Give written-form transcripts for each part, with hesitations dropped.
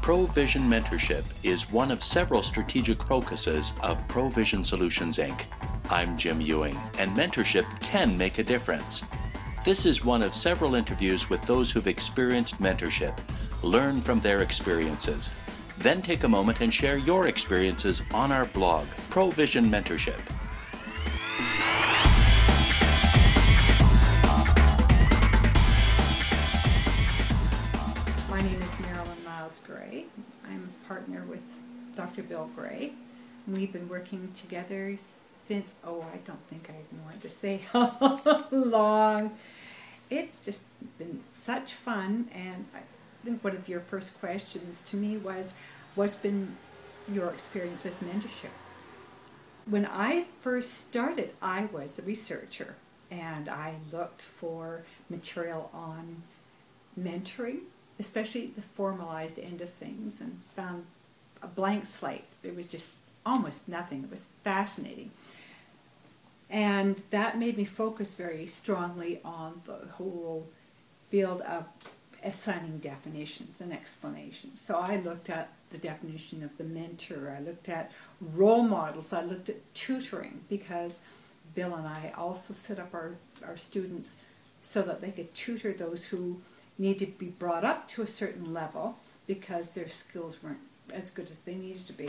ProVision Mentorship is one of several strategic focuses of ProVision Solutions Inc. I'm Jim Ewing, and mentorship can make a difference. This is one of several interviews with those who've experienced mentorship. Learn from their experiences. Then take a moment and share your experiences on our blog, ProVision Mentorship. My name is Marilynne Miles Gray. I'm a partner with Dr. Bill Gray. We've been working together since, I don't think I even want to say how long. It's just been such fun, and I think one of your first questions to me was, what's been your experience with mentorship? When I first started, I was the researcher, and I looked for material on mentoring, especially the formalized end of things, and found a blank slate. There was just almost nothing. It was fascinating. And that made me focus very strongly on the whole field of assigning definitions and explanations. So I looked at the definition of the mentor, I looked at role models, I looked at tutoring, because Bill and I also set up our students so that they could tutor those who need to be brought up to a certain level because their skills weren't as good as they needed to be.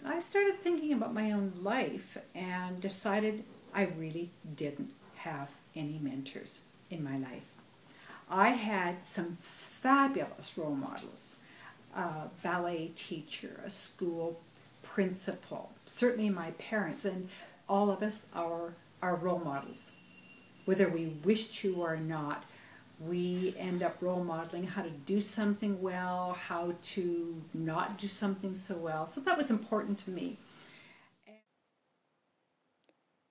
And I started thinking about my own life and decided I really didn't have any mentors in my life. I had some fabulous role models, a ballet teacher, a school principal, certainly my parents, and all of us are role models. Whether we wish to or not, we end up role modeling how to do something well, how to not do something so well. So that was important to me.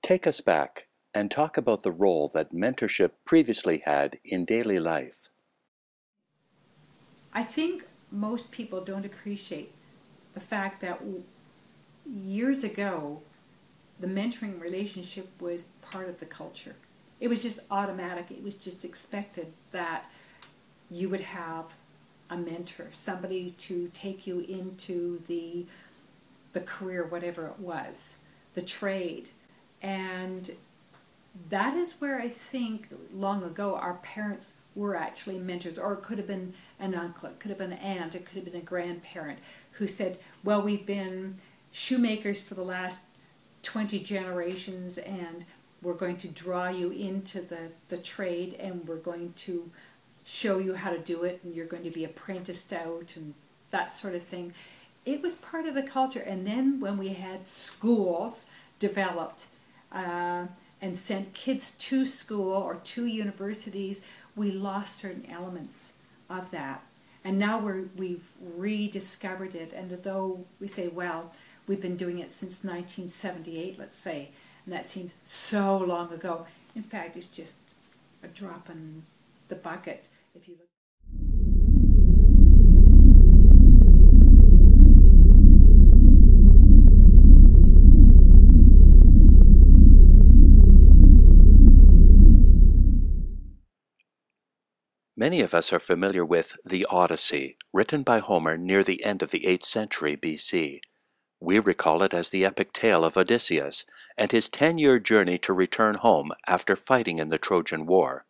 Take us back and talk about the role that mentorship previously had in daily life. I think most people don't appreciate the fact that years ago, the mentoring relationship was part of the culture. It was just automatic. It was just expected that you would have a mentor, somebody to take you into the career, whatever it was, the trade. And that is where I think long ago our parents were actually mentors, or it could have been an uncle, it could have been an aunt, it could have been a grandparent who said, well, we've been shoemakers for the last 20 generations, and we're going to draw you into the trade, and we're going to show you how to do it, and you're going to be apprenticed out, and that sort of thing. It was part of the culture. And then when we had schools developed and sent kids to school or to universities, we lost certain elements of that. And now we've rediscovered it, and although we say, well, we've been doing it since 1978, let's say, and that seems so long ago. In fact, it's just a drop in the bucket if you look. Many of us are familiar with the Odyssey, written by Homer near the end of the 8th century BC. We recall it as the epic tale of Odysseus and his 10-year journey to return home after fighting in the Trojan War.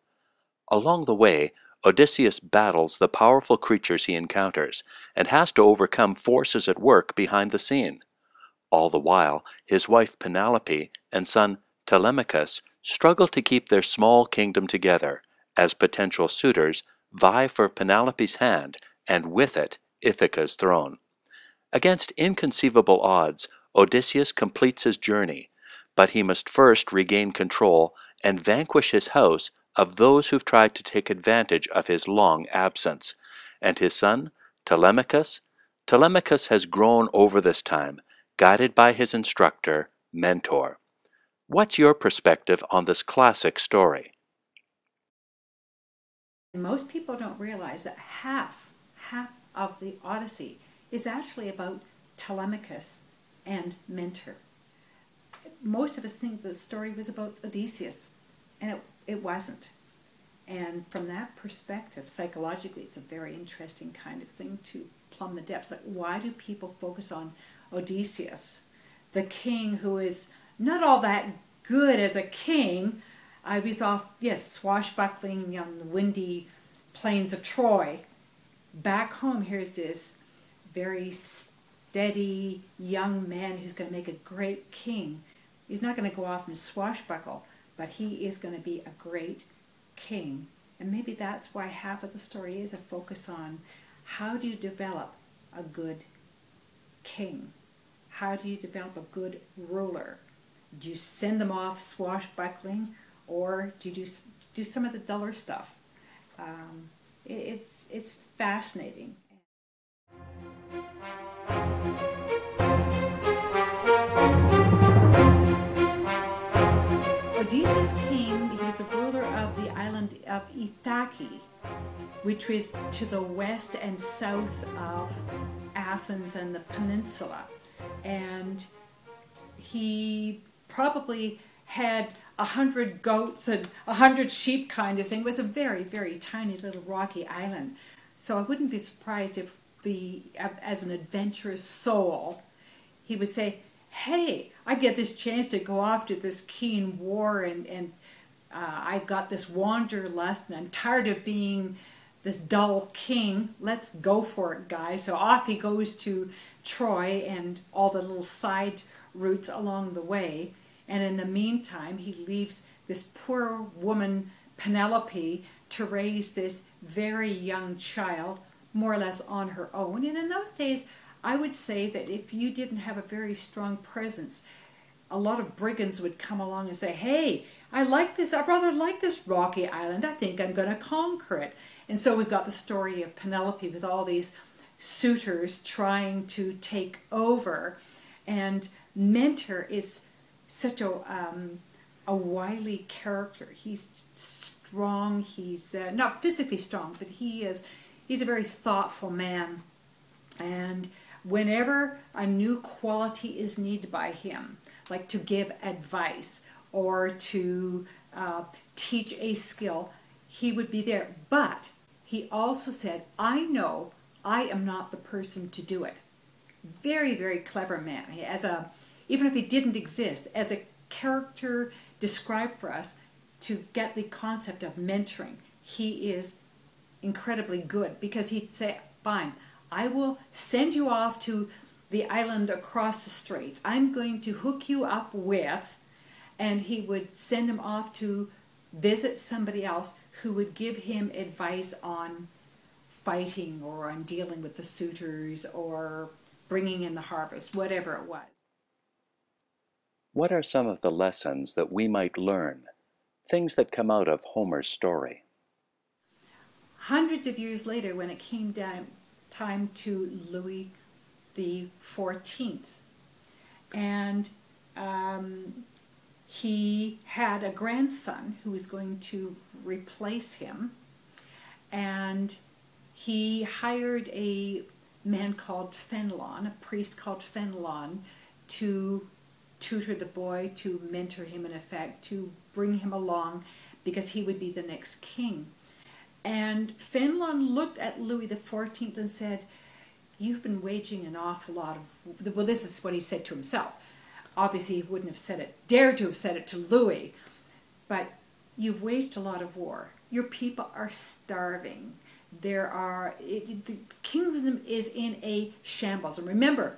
Along the way, Odysseus battles the powerful creatures he encounters and has to overcome forces at work behind the scene. All the while, his wife Penelope and son Telemachus struggle to keep their small kingdom together as potential suitors vie for Penelope's hand and with it Ithaca's throne. Against inconceivable odds, Odysseus completes his journey, but he must first regain control and vanquish his house of those who've tried to take advantage of his long absence. And his son, Telemachus has grown over this time, guided by his instructor, Mentor. What's your perspective on this classic story? Most people don't realize that half of the Odyssey is actually about Telemachus and Mentor. Most of us think the story was about Odysseus, and it wasn't. And from that perspective, psychologically, it's a very interesting kind of thing to plumb the depths. Like, why do people focus on Odysseus, the king who is not all that good as a king? I was off, yes, swashbuckling on the windy plains of Troy. Back home, here's this very steady young man who's going to make a great king. He's not going to go off and swashbuckle, but he is going to be a great king. And maybe that's why half of the story is a focus on how do you develop a good king? How do you develop a good ruler? Do you send them off swashbuckling, or do you do some of the duller stuff? It's fascinating. Odysseus came, he was the ruler of the island of Ithaca, which was to the west and south of Athens and the peninsula. And he probably had 100 goats and 100 sheep kind of thing. It was a very, very tiny little rocky island. So I wouldn't be surprised if as an adventurous soul, he would say, hey, I get this chance to go off to this keen war, and I've got this wanderlust, and I'm tired of being this dull king. Let's go for it, guys. So off he goes to Troy and all the little side routes along the way. And in the meantime, he leaves this poor woman, Penelope, to raise this very young child, more or less on her own. And in those days, I would say that if you didn't have a very strong presence, a lot of brigands would come along and say, hey, I like this, I rather like this rocky island, I think I'm going to conquer it. And so we've got the story of Penelope with all these suitors trying to take over. And Mentor is such a wily character. He's strong, he's not physically strong, but he's a very thoughtful man. And whenever a new quality is needed by him, like to give advice or to teach a skill, he would be there. But he also said, I know I am not the person to do it. Very, very clever man. Even if he didn't exist, as a character described for us to get the concept of mentoring, he is incredibly good, because he'd say, fine, I will send you off to the island across the straits. I'm going to hook you up with, and he would send him off to visit somebody else who would give him advice on fighting or on dealing with the suitors or bringing in the harvest, whatever it was. What are some of the lessons that we might learn, things that come out of Homer's story? Hundreds of years later, when it came down time to Louis the 14th, and he had a grandson who was going to replace him, and he hired a man called Fenelon, a priest called Fenelon, to tutor the boy, to mentor him in effect, to bring him along, because he would be the next king. And Fenelon looked at Louis the 14th and said, you've been waging an awful lot of, well, this is what he said to himself. Obviously, he wouldn't have dared to have said it to Louis, but you've waged a lot of war. Your people are starving. The kingdom is in a shambles. And remember,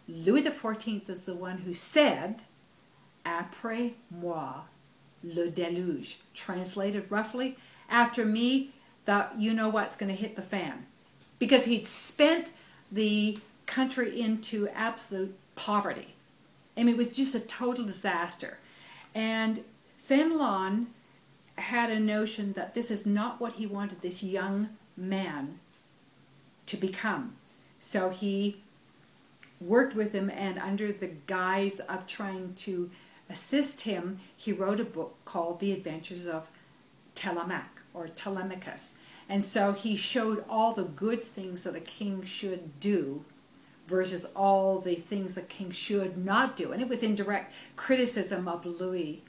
Louis the 14th is the one who said, après moi, le déluge. Translated roughly, after me, you know what's going to hit the fan. Because he'd spent the country into absolute poverty. I mean, it was just a total disaster. And Fenelon had a notion that this is not what he wanted this young man to become. So he worked with him, and under the guise of trying to assist him, he wrote a book called The Adventures of Telemachus. And so he showed all the good things that a king should do versus all the things a king should not do. And it was in direct criticism of Louis.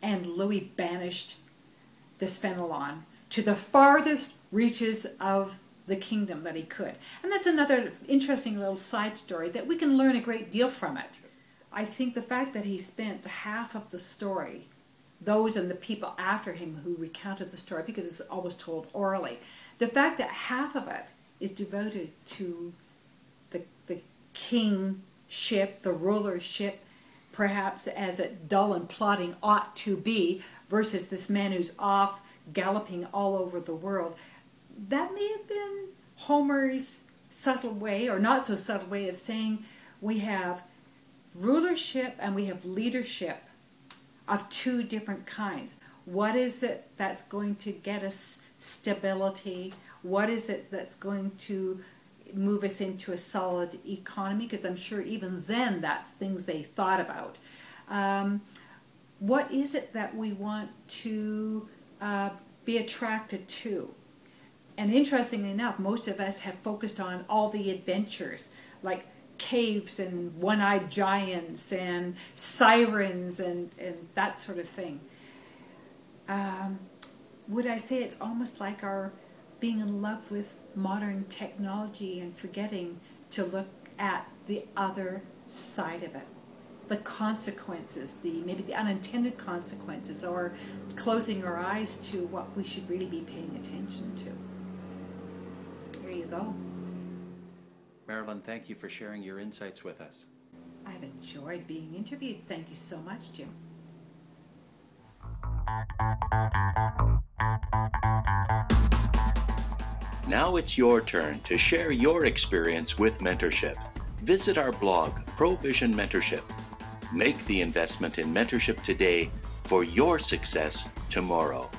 And Louis banished this Fenelon to the farthest reaches of the kingdom that he could. And that's another interesting little side story that we can learn a great deal from it. I think the fact that he spent half of the story, those and the people after him who recounted the story, because it's always told orally, the fact that half of it is devoted to the kingship, the rulership, perhaps as it dull and plodding ought to be, versus this man who's off galloping all over the world. That may have been Homer's subtle way, or not so subtle way, of saying we have rulership and we have leadership of two different kinds. What is it that's going to get us stability? What is it that's going to move us into a solid economy? Because I'm sure even then that's things they thought about. What is it that we want to be attracted to? And interestingly enough, most of us have focused on all the adventures, like caves and one-eyed giants and sirens and that sort of thing. Would I say it's almost like our being in love with modern technology and forgetting to look at the other side of it? The consequences, maybe the unintended consequences, or closing our eyes to what we should really be paying attention to. There you go. Marilynne, thank you for sharing your insights with us. I've enjoyed being interviewed. Thank you so much, Jim. Now it's your turn to share your experience with mentorship. Visit our blog, Provision Mentorship. Make the investment in mentorship today for your success tomorrow.